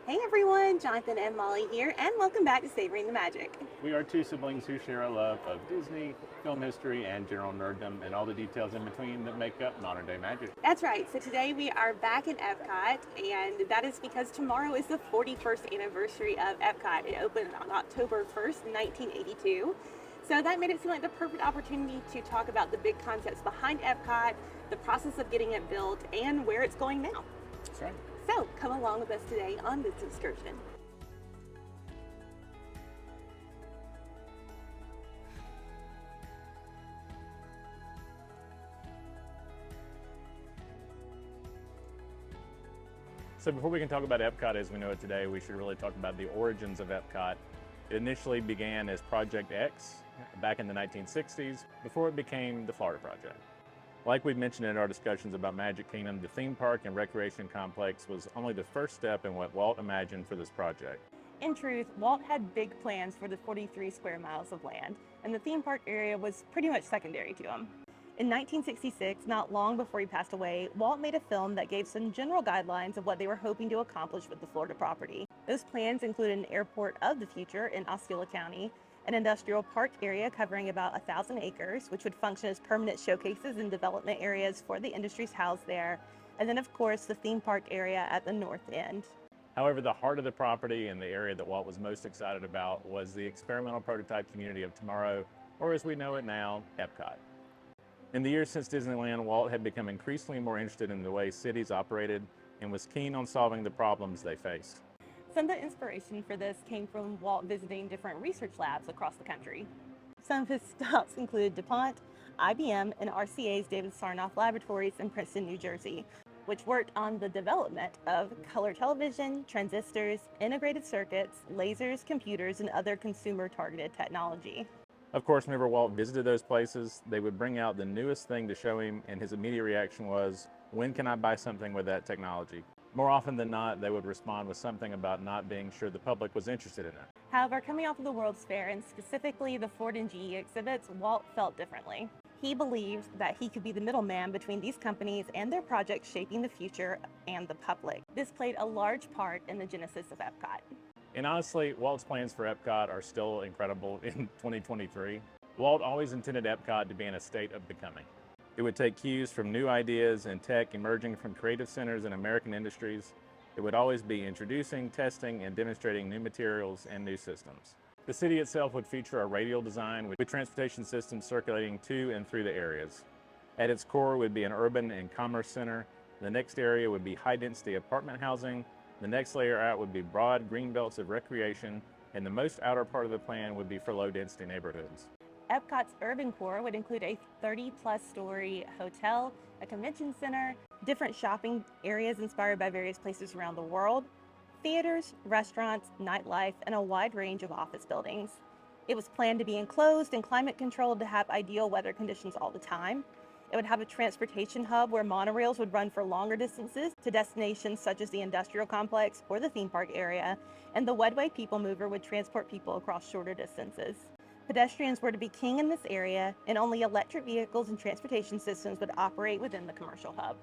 Hey everyone, Jonathan and Molly here, and welcome back to Savoring the Magic. We are two siblings who share a love of Disney, film history, and general nerddom, and all the details in between that make up modern day magic. That's right, so today we are back in Epcot, and that is because tomorrow is the 41st anniversary of Epcot. It opened on October 1st, 1982. So that made it seem like the perfect opportunity to talk about the big concepts behind Epcot, the process of getting it built, and where it's going now. That's right. So come along with us today on this excursion. So before we can talk about Epcot as we know it today, we should really talk about the origins of Epcot. It initially began as Project X back in the 1960s before it became the Florida Project. Like we've mentioned in our discussions about Magic Kingdom, the theme park and recreation complex was only the first step in what Walt imagined for this project. In truth, Walt had big plans for the 43 square miles of land, and the theme park area was pretty much secondary to him. In 1966, not long before he passed away, Walt made a film that gave some general guidelines of what they were hoping to accomplish with the Florida property. Those plans included an airport of the future in Osceola County, an industrial park area covering about 1,000 acres, which would function as permanent showcases and development areas for the industries housed there, and then of course the theme park area at the north end. However, the heart of the property and the area that Walt was most excited about was the experimental prototype community of tomorrow, or as we know it now, Epcot. In the years since Disneyland, Walt had become increasingly more interested in the way cities operated and was keen on solving the problems they faced. Some of the inspiration for this came from Walt visiting different research labs across the country. Some of his stops included DuPont, IBM, and RCA's David Sarnoff Laboratories in Princeton, New Jersey, which worked on the development of color television, transistors, integrated circuits, lasers, computers, and other consumer-targeted technology. Of course, whenever Walt visited those places, they would bring out the newest thing to show him, and his immediate reaction was, when can I buy something with that technology? More often than not, they would respond with something about not being sure the public was interested in it. However, coming off of the World's Fair, and specifically the Ford and GE exhibits, Walt felt differently. He believed that he could be the middleman between these companies and their projects shaping the future and the public. This played a large part in the genesis of Epcot. And honestly, Walt's plans for Epcot are still incredible in 2023. Walt always intended Epcot to be in a state of becoming. It would take cues from new ideas and tech emerging from creative centers in American industries. It would always be introducing, testing, and demonstrating new materials and new systems. The city itself would feature a radial design with transportation systems circulating to and through the areas. At its core would be an urban and commerce center. The next area would be high-density apartment housing. The next layer out would be broad green belts of recreation, and the most outer part of the plan would be for low-density neighborhoods. Epcot's urban core would include a 30-plus story hotel, a convention center, different shopping areas inspired by various places around the world, theaters, restaurants, nightlife, and a wide range of office buildings. It was planned to be enclosed and climate controlled to have ideal weather conditions all the time. It would have a transportation hub where monorails would run for longer distances to destinations such as the industrial complex or the theme park area, and the Wedway People Mover would transport people across shorter distances. Pedestrians were to be king in this area, and only electric vehicles and transportation systems would operate within the commercial hub.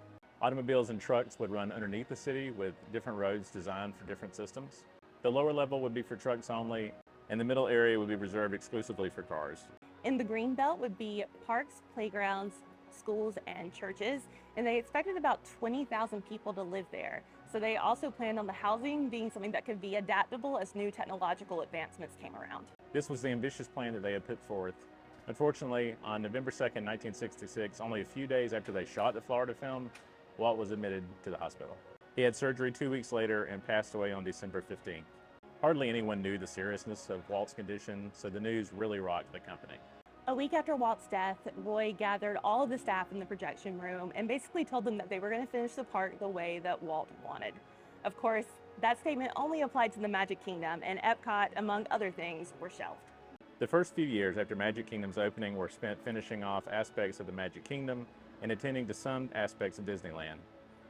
Automobiles and trucks would run underneath the city with different roads designed for different systems. The lower level would be for trucks only, and the middle area would be reserved exclusively for cars. In the green belt would be parks, playgrounds, schools, and churches, and they expected about 20,000 people to live there. So they also planned on the housing being something that could be adaptable as new technological advancements came around. This was the ambitious plan that they had put forth. Unfortunately, on November 2nd, 1966, only a few days after they shot the Florida film, Walt was admitted to the hospital. He had surgery 2 weeks later and passed away on December 15th. Hardly anyone knew the seriousness of Walt's condition, so the news really rocked the company. A week after Walt's death, Roy gathered all of the staff in the projection room and basically told them that they were going to finish the park the way that Walt wanted. Of course, that statement only applied to the Magic Kingdom, and Epcot, among other things, were shelved. The first few years after Magic Kingdom's opening were spent finishing off aspects of the Magic Kingdom and attending to some aspects of Disneyland.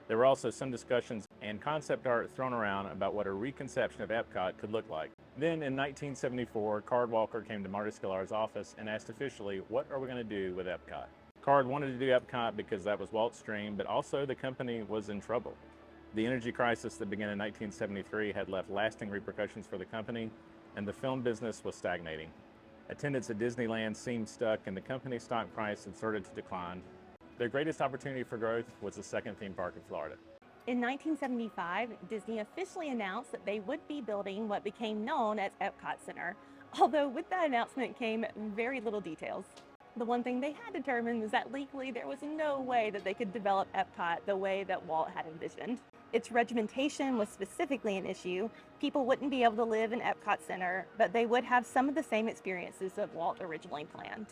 There were also some discussions and concept art thrown around about what a reconception of Epcot could look like. Then in 1974, Card Walker came to Marty Sklar's office and asked officially, what are we going to do with Epcot? Card wanted to do Epcot because that was Walt's dream, but also the company was in trouble. The energy crisis that began in 1973 had left lasting repercussions for the company, and the film business was stagnating. Attendance at Disneyland seemed stuck, and the company's stock price had started to decline. Their greatest opportunity for growth was the second theme park in Florida. In 1975, Disney officially announced that they would be building what became known as Epcot Center, although with that announcement came very little details. The one thing they had determined was that legally there was no way that they could develop Epcot the way that Walt had envisioned. Its regimentation was specifically an issue. People wouldn't be able to live in Epcot Center, but they would have some of the same experiences that Walt originally planned.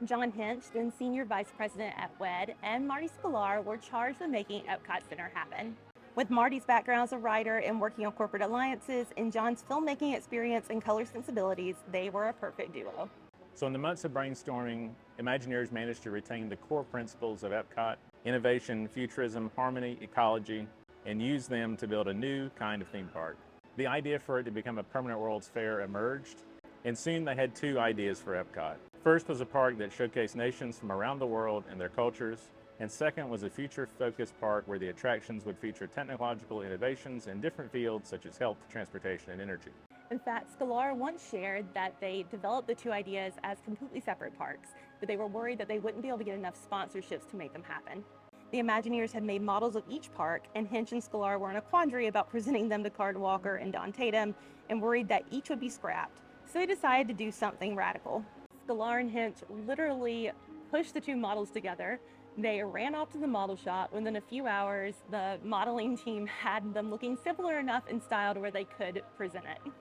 John Hinch, then Senior Vice President at WED, and Marty Sklar were charged with making Epcot Center happen. With Marty's background as a writer and working on corporate alliances, and John's filmmaking experience and color sensibilities, they were a perfect duo. So in the months of brainstorming, Imagineers managed to retain the core principles of Epcot: innovation, futurism, harmony, ecology, and use them to build a new kind of theme park. The idea for it to become a permanent World's Fair emerged, and soon they had two ideas for Epcot. First was a park that showcased nations from around the world and their cultures, and second was a future-focused park where the attractions would feature technological innovations in different fields such as health, transportation, and energy. In fact, Sklar once shared that they developed the two ideas as completely separate parks, but they were worried that they wouldn't be able to get enough sponsorships to make them happen. The Imagineers had made models of each park, and Hinch and Sklar were in a quandary about presenting them to Card Walker and Don Tatum, and worried that each would be scrapped. So they decided to do something radical. Sklar and Hinch literally pushed the two models together. They ran off to the model shop. Within a few hours, the modeling team had them looking similar enough in style to where they could present it.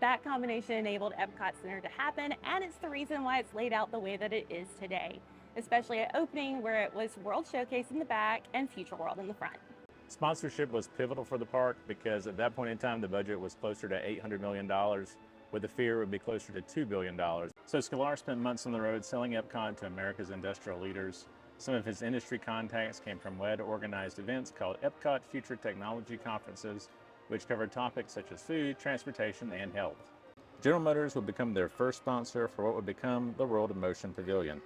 That combination enabled Epcot Center to happen, and it's the reason why it's laid out the way that it is today, especially at opening where it was World Showcase in the back and Future World in the front. Sponsorship was pivotal for the park because at that point in time, the budget was closer to $800 million, with the fear it would be closer to $2 billion. So Sklar spent months on the road selling Epcot to America's industrial leaders. Some of his industry contacts came from WED-organized events called Epcot Future Technology Conferences, which covered topics such as food, transportation, and health. General Motors would become their first sponsor for what would become the World of Motion Pavilion.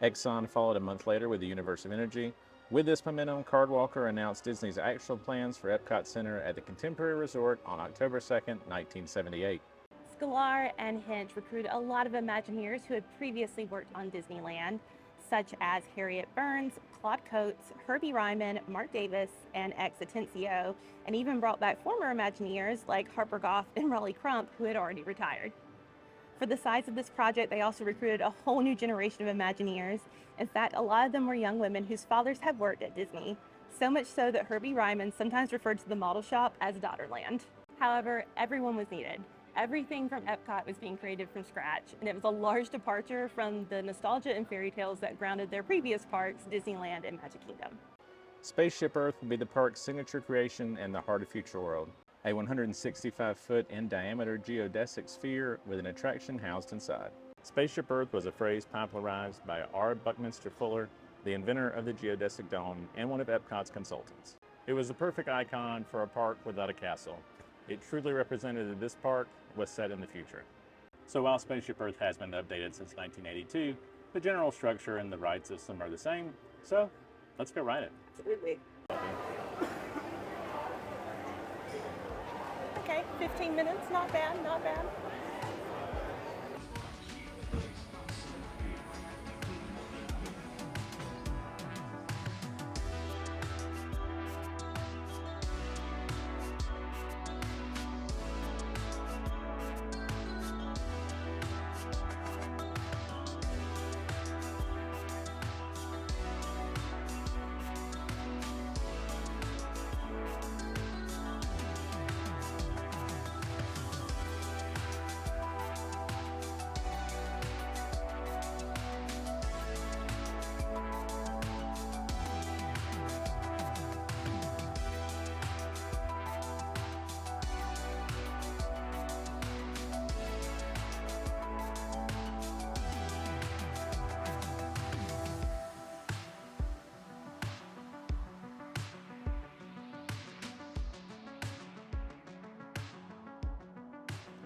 Exxon followed a month later with the Universe of Energy. With this momentum, Card Walker announced Disney's actual plans for Epcot Center at the Contemporary Resort on October 2nd, 1978. Sklar and Hinch recruited a lot of Imagineers who had previously worked on Disneyland, such as Harriet Burns, Claude Coates, Herbie Ryman, Mark Davis, and ex Atencio, and even brought back former Imagineers like Harper Goff and Raleigh Crump, who had already retired. For the size of this project, they also recruited a whole new generation of Imagineers. In fact, a lot of them were young women whose fathers had worked at Disney, so much so that Herbie Ryman sometimes referred to the model shop as Daughterland. However, everyone was needed. Everything from Epcot was being created from scratch, and it was a large departure from the nostalgia and fairy tales that grounded their previous parks, Disneyland and Magic Kingdom. Spaceship Earth would be the park's signature creation and the heart of Future World, a 165-foot in diameter geodesic sphere with an attraction housed inside. Spaceship Earth was a phrase popularized by R. Buckminster Fuller, the inventor of the geodesic dome and one of Epcot's consultants. It was the perfect icon for a park without a castle. It truly represented that this park was set in the future. So while Spaceship Earth has been updated since 1982, the general structure and the ride system are the same. So let's go ride it. Absolutely. Okay, 15 minutes, not bad, not bad.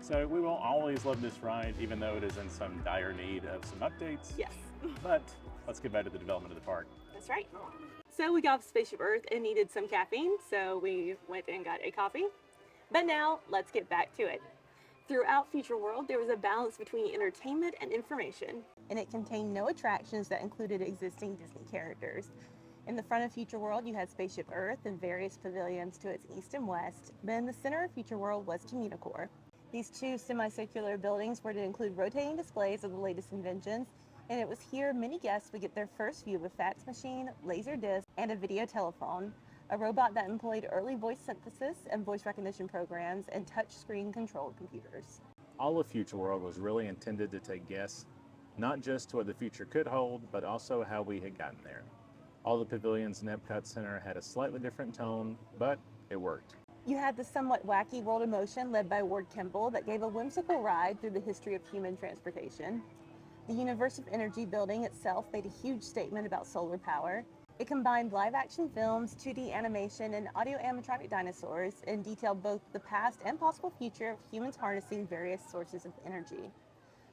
So we will always love this ride, even though it is in some dire need of some updates. Yes. But let's get back to the development of the park. That's right. So we got off Spaceship Earth and needed some caffeine, so we went and got a coffee. But now, let's get back to it. Throughout Future World, there was a balance between entertainment and information, and it contained no attractions that included existing Disney characters. In the front of Future World, you had Spaceship Earth and various pavilions to its east and west, but in the center of Future World was Communicore. These two semicircular buildings were to include rotating displays of the latest inventions, and it was here many guests would get their first view of a fax machine, laser disc, and a video telephone, a robot that employed early voice synthesis and voice recognition programs and touchscreen controlled computers. All of Future World was really intended to take guests not just to what the future could hold, but also how we had gotten there. All the pavilions in Epcot Center had a slightly different tone, but it worked. You had the somewhat wacky World of Motion led by Ward Kimball that gave a whimsical ride through the history of human transportation. The Universe of Energy building itself made a huge statement about solar power. It combined live-action films, 2D animation, and audio-animatronic dinosaurs, and detailed both the past and possible future of humans harnessing various sources of energy.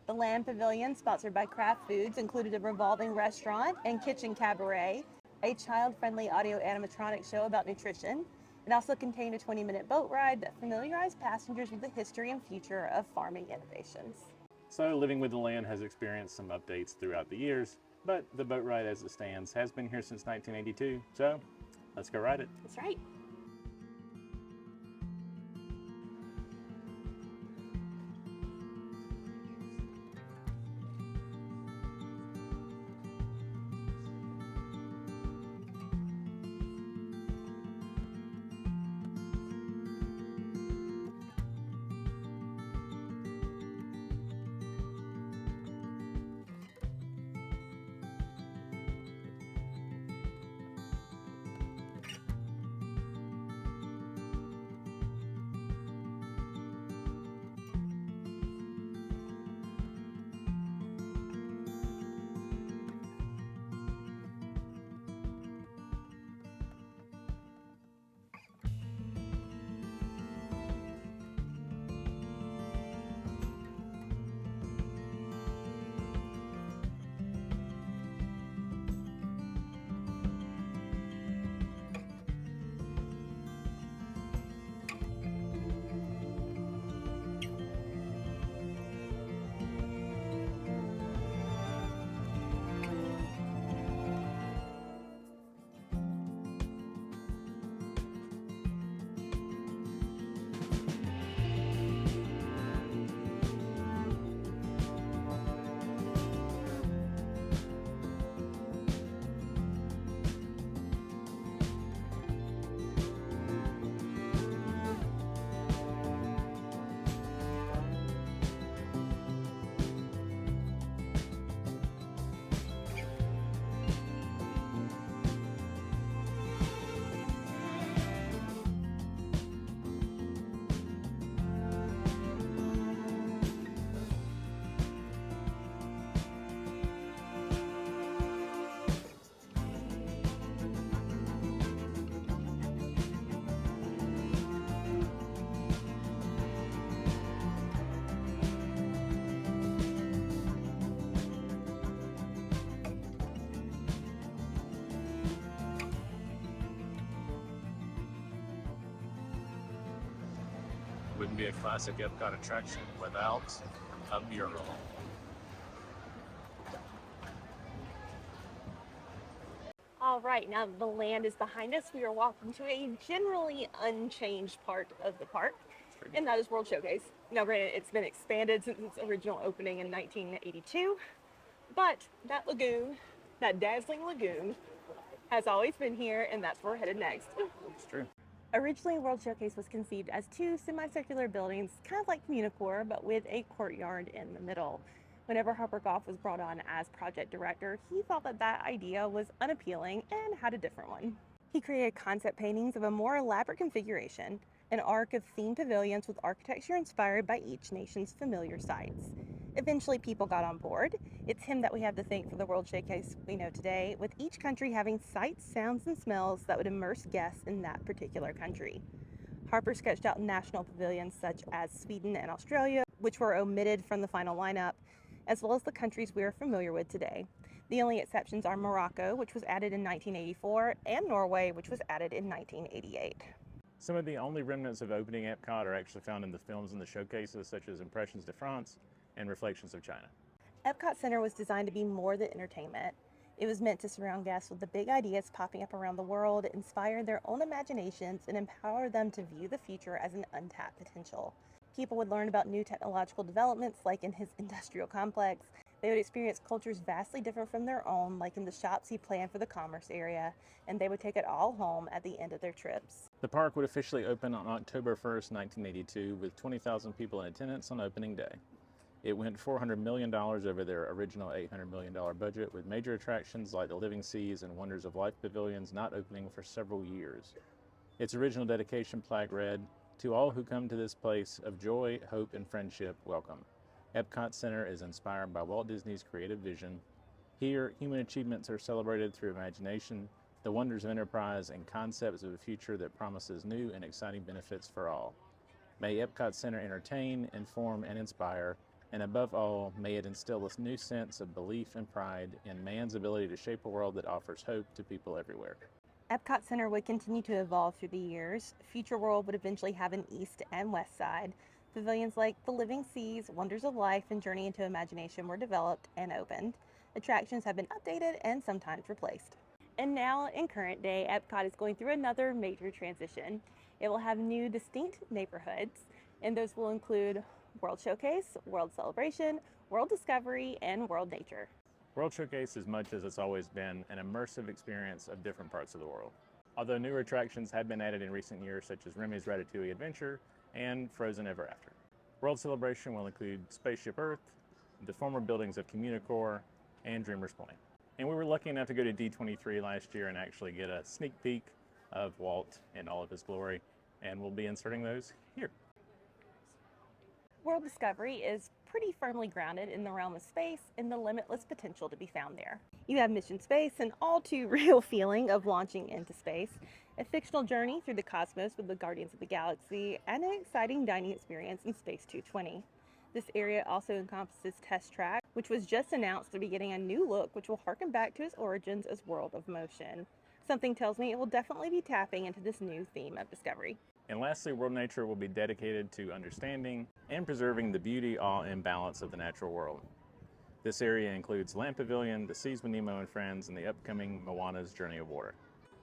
The Land Pavilion, sponsored by Kraft Foods, included a revolving restaurant and kitchen cabaret, a child-friendly audio-animatronic show about nutrition. It also contained a 20-minute boat ride that familiarized passengers with the history and future of farming innovations. So Living with the Land has experienced some updates throughout the years, but the boat ride as it stands has been here since 1982, so let's go ride it. That's right. Wouldn't be a classic Epcot attraction without a mural. All right, now that the land is behind us, we are walking to a generally unchanged part of the park, and that is World Showcase. Now, granted, it's been expanded since its original opening in 1982, but that lagoon, that dazzling lagoon, has always been here, and that's where we're headed next. It's true. Originally, World Showcase was conceived as two semicircular buildings, kind of like Communicore, but with a courtyard in the middle. Whenever Harper Goff was brought on as project director, he thought that that idea was unappealing and had a different one. He created concept paintings of a more elaborate configuration, an arc of themed pavilions with architecture inspired by each nation's familiar sites. Eventually, people got on board. It's him that we have to thank for the World Showcase we know today, with each country having sights, sounds, and smells that would immerse guests in that particular country. Harper sketched out national pavilions such as Sweden and Australia, which were omitted from the final lineup, as well as the countries we are familiar with today. The only exceptions are Morocco, which was added in 1984, and Norway, which was added in 1988. Some of the only remnants of opening Epcot are actually found in the films and the showcases, such as Impressions de France and Reflections of China. Epcot Center was designed to be more than entertainment. It was meant to surround guests with the big ideas popping up around the world, inspire their own imaginations, and empower them to view the future as an untapped potential. People would learn about new technological developments, like in his industrial complex. They would experience cultures vastly different from their own, like in the shops he planned for the commerce area, and they would take it all home at the end of their trips. The park would officially open on October 1st, 1982, with 20,000 people in attendance on opening day. It went $400 million over their original $800 million budget, with major attractions like the Living Seas and Wonders of Life pavilions not opening for several years. Its original dedication plaque read, "To all who come to this place of joy, hope, and friendship, welcome. Epcot Center is inspired by Walt Disney's creative vision. Here, human achievements are celebrated through imagination, the wonders of enterprise, and concepts of a future that promises new and exciting benefits for all. May Epcot Center entertain, inform, and inspire, and above all, may it instill a new sense of belief and pride in man's ability to shape a world that offers hope to people everywhere." Epcot Center would continue to evolve through the years. Future World would eventually have an east and west side. Pavilions like the Living Seas, Wonders of Life, and Journey into Imagination were developed and opened. Attractions have been updated and sometimes replaced. And now, in current day, Epcot is going through another major transition. It will have new distinct neighborhoods, and those will include World Showcase, World Celebration, World Discovery, and World Nature. World Showcase is much as it's always been an immersive experience of different parts of the world. Although newer attractions have been added in recent years, such as Remy's Ratatouille Adventure and Frozen Ever After. World Celebration will include Spaceship Earth, the former buildings of Communicore, and Dreamer's Point. And we were lucky enough to go to D23 last year and actually get a sneak peek of Walt in all of his glory, and we'll be inserting those here. World Discovery is pretty firmly grounded in the realm of space and the limitless potential to be found there. You have Mission Space, an all too real feeling of launching into space, a fictional journey through the cosmos with the Guardians of the Galaxy, and an exciting dining experience in Space 220. This area also encompasses Test Track, which was just announced to be getting a new look which will harken back to its origins as World of Motion. Something tells me it will definitely be tapping into this new theme of discovery. And lastly, World Nature will be dedicated to understanding and preserving the beauty, awe, and balance of the natural world. This area includes Land Pavilion, the Seas with Nemo and Friends, and the upcoming Moana's Journey of Water.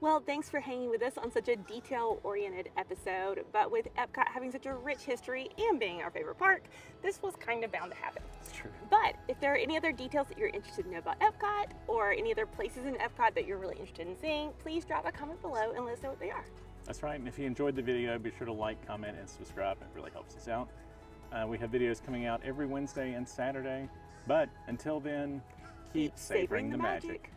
Well, thanks for hanging with us on such a detail-oriented episode, but with Epcot having such a rich history and being our favorite park, this was kind of bound to happen. It's true. But if there are any other details that you're interested to know about Epcot, or any other places in Epcot that you're really interested in seeing, please drop a comment below and let us know what they are. That's right, and if you enjoyed the video, be sure to like, comment, and subscribe. It really helps us out. We have videos coming out every Wednesday and Saturday, but until then, keep savoring the magic.